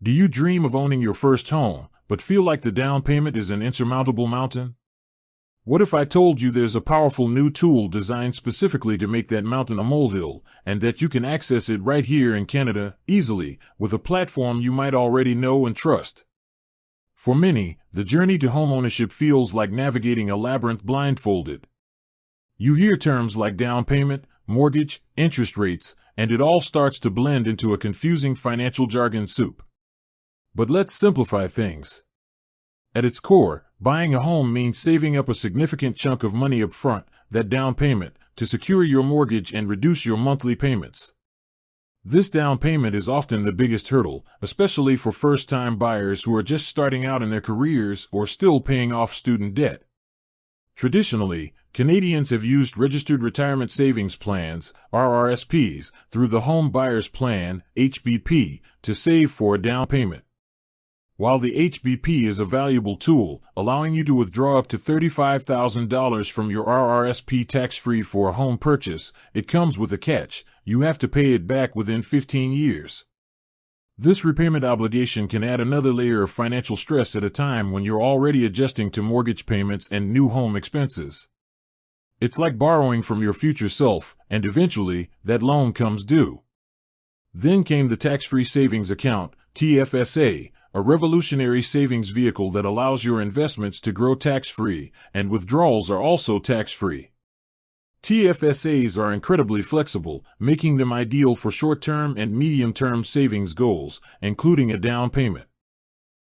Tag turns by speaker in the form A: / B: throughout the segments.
A: Do you dream of owning your first home, but feel like the down payment is an insurmountable mountain? What if I told you there's a powerful new tool designed specifically to make that mountain a molehill, and that you can access it right here in Canada, easily, with a platform you might already know and trust? For many, the journey to homeownership feels like navigating a labyrinth blindfolded. You hear terms like down payment, mortgage, interest rates, and it all starts to blend into a confusing financial jargon soup. But let's simplify things. At its core, buying a home means saving up a significant chunk of money up front, that down payment, to secure your mortgage and reduce your monthly payments. This down payment is often the biggest hurdle, especially for first-time buyers who are just starting out in their careers or still paying off student debt. Traditionally, Canadians have used Registered Retirement Savings Plans, RRSPs, through the Home Buyers Plan, HBP, to save for a down payment. While the HBP is a valuable tool, allowing you to withdraw up to $35,000 from your RRSP tax-free for a home purchase, it comes with a catch: you have to pay it back within 15 years. This repayment obligation can add another layer of financial stress at a time when you're already adjusting to mortgage payments and new home expenses. It's like borrowing from your future self, and eventually, that loan comes due. Then came the Tax-Free Savings Account, TFSA, a revolutionary savings vehicle that allows your investments to grow tax-free, and withdrawals are also tax-free. TFSAs are incredibly flexible, making them ideal for short-term and medium-term savings goals, including a down payment.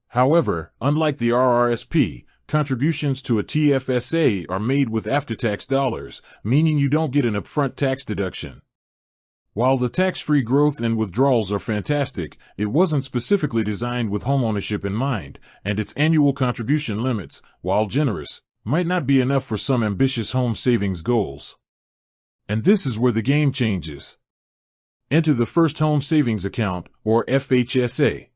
A: However, unlike the RRSP, contributions to a TFSA are made with after-tax dollars, meaning you don't get an upfront tax deduction. While the tax-free growth and withdrawals are fantastic, it wasn't specifically designed with homeownership in mind, and its annual contribution limits, while generous, might not be enough for some ambitious home savings goals. And this is where the game changes. Enter the First Home Savings Account, or FHSA.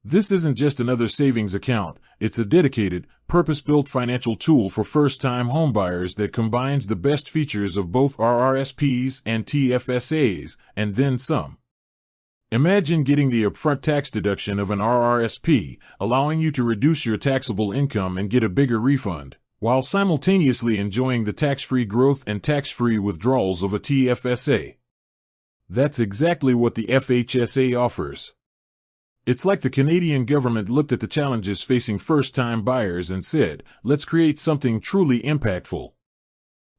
A: This isn't just another savings account, it's a dedicated, purpose-built financial tool for first-time homebuyers that combines the best features of both RRSPs and TFSAs, and then some. Imagine getting the upfront tax deduction of an RRSP, allowing you to reduce your taxable income and get a bigger refund, while simultaneously enjoying the tax-free growth and tax-free withdrawals of a TFSA. That's exactly what the FHSA offers. It's like the Canadian government looked at the challenges facing first-time buyers and said, let's create something truly impactful.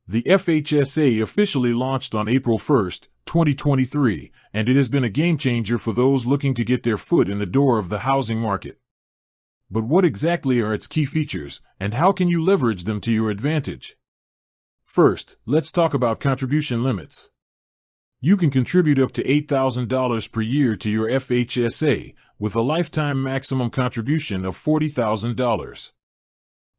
A: The FHSA officially launched on April 1, 2023, and it has been a game-changer for those looking to get their foot in the door of the housing market. But what exactly are its key features, and how can you leverage them to your advantage? First, let's talk about contribution limits. You can contribute up to $8,000 per year to your FHSA, with a lifetime maximum contribution of $40,000.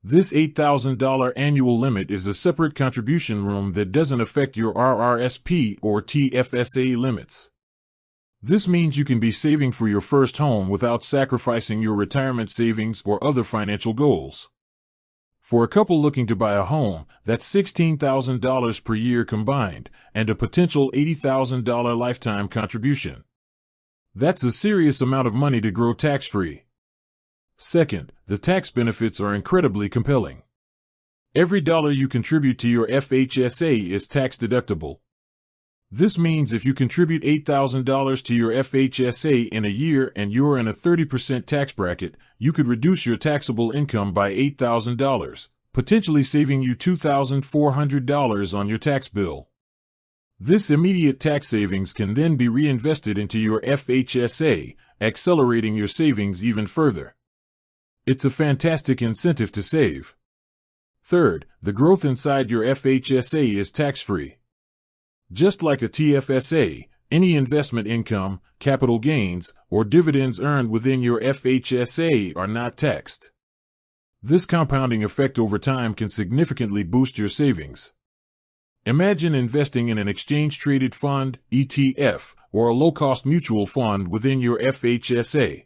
A: This $8,000 annual limit is a separate contribution room that doesn't affect your RRSP or TFSA limits. This means you can be saving for your first home without sacrificing your retirement savings or other financial goals. For a couple looking to buy a home, that's $16,000 per year combined, and a potential $80,000 lifetime contribution. That's a serious amount of money to grow tax-free. Second, the tax benefits are incredibly compelling. Every dollar you contribute to your FHSA is tax-deductible. This means if you contribute $8,000 to your FHSA in a year and you're in a 30% tax bracket, you could reduce your taxable income by $8,000, potentially saving you $2,400 on your tax bill. This immediate tax savings can then be reinvested into your FHSA, accelerating your savings even further. It's a fantastic incentive to save. Third, the growth inside your FHSA is tax-free. Just like a TFSA, any investment income, capital gains, or dividends earned within your FHSA are not taxed. This compounding effect over time can significantly boost your savings. Imagine investing in an exchange-traded fund, ETF, or a low-cost mutual fund within your FHSA.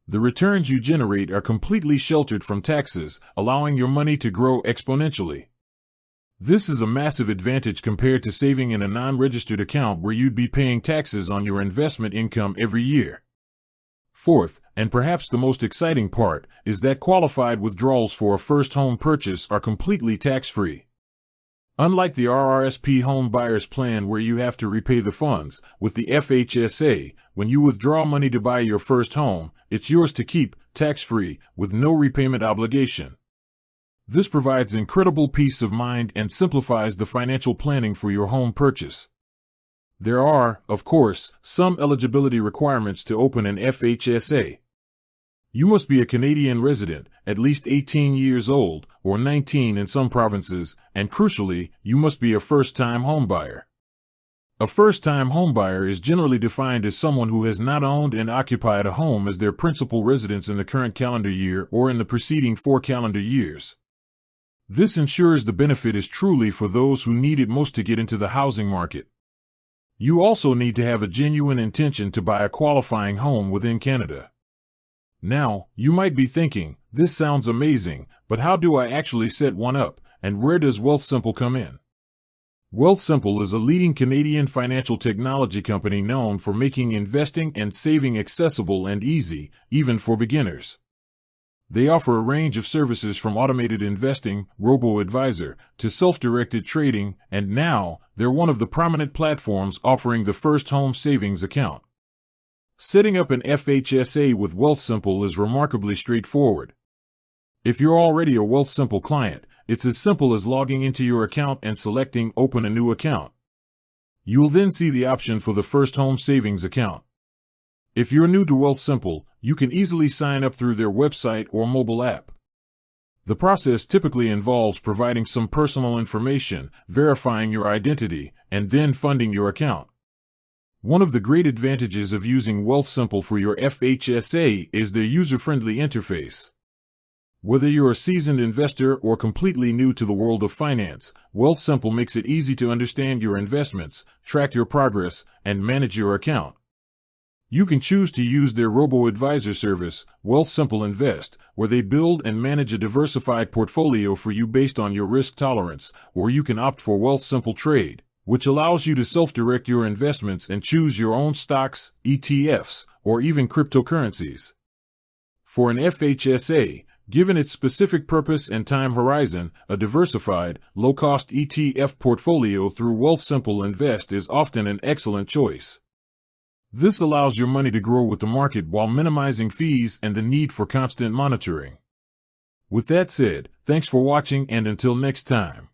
A: The returns you generate are completely sheltered from taxes, allowing your money to grow exponentially. This is a massive advantage compared to saving in a non-registered account where you'd be paying taxes on your investment income every year. Fourth, and perhaps the most exciting part, is that qualified withdrawals for a first home purchase are completely tax-free. Unlike the RRSP home buyer's plan where you have to repay the funds, with the FHSA, when you withdraw money to buy your first home, it's yours to keep, tax-free, with no repayment obligation. This provides incredible peace of mind and simplifies the financial planning for your home purchase. There are, of course, some eligibility requirements to open an FHSA. You must be a Canadian resident, at least 18 years old, or 19 in some provinces, and crucially, you must be a first-time homebuyer. A first-time homebuyer is generally defined as someone who has not owned and occupied a home as their principal residence in the current calendar year or in the preceding 4 calendar years. This ensures the benefit is truly for those who need it most to get into the housing market. You also need to have a genuine intention to buy a qualifying home within Canada. Now, you might be thinking, this sounds amazing, but how do I actually set one up, and where does Wealthsimple come in? Wealthsimple is a leading Canadian financial technology company known for making investing and saving accessible and easy, even for beginners. They offer a range of services from automated investing, robo-advisor, to self-directed trading, and now, they're one of the prominent platforms offering the first home savings account. Setting up an FHSA with Wealthsimple is remarkably straightforward. If you're already a Wealthsimple client, it's as simple as logging into your account and selecting Open a New Account. You'll then see the option for the First Home Savings Account. If you're new to Wealthsimple, you can easily sign up through their website or mobile app. The process typically involves providing some personal information, verifying your identity, and then funding your account. One of the great advantages of using Wealthsimple for your FHSA is their user-friendly interface. Whether you're a seasoned investor or completely new to the world of finance, Wealthsimple makes it easy to understand your investments, track your progress, and manage your account. You can choose to use their robo-advisor service, Wealthsimple Invest, where they build and manage a diversified portfolio for you based on your risk tolerance, or you can opt for Wealthsimple Trade, which allows you to self-direct your investments and choose your own stocks, ETFs, or even cryptocurrencies. For an FHSA, given its specific purpose and time horizon, a diversified, low-cost ETF portfolio through Wealthsimple Invest is often an excellent choice. This allows your money to grow with the market while minimizing fees and the need for constant monitoring. With that said, thanks for watching and until next time.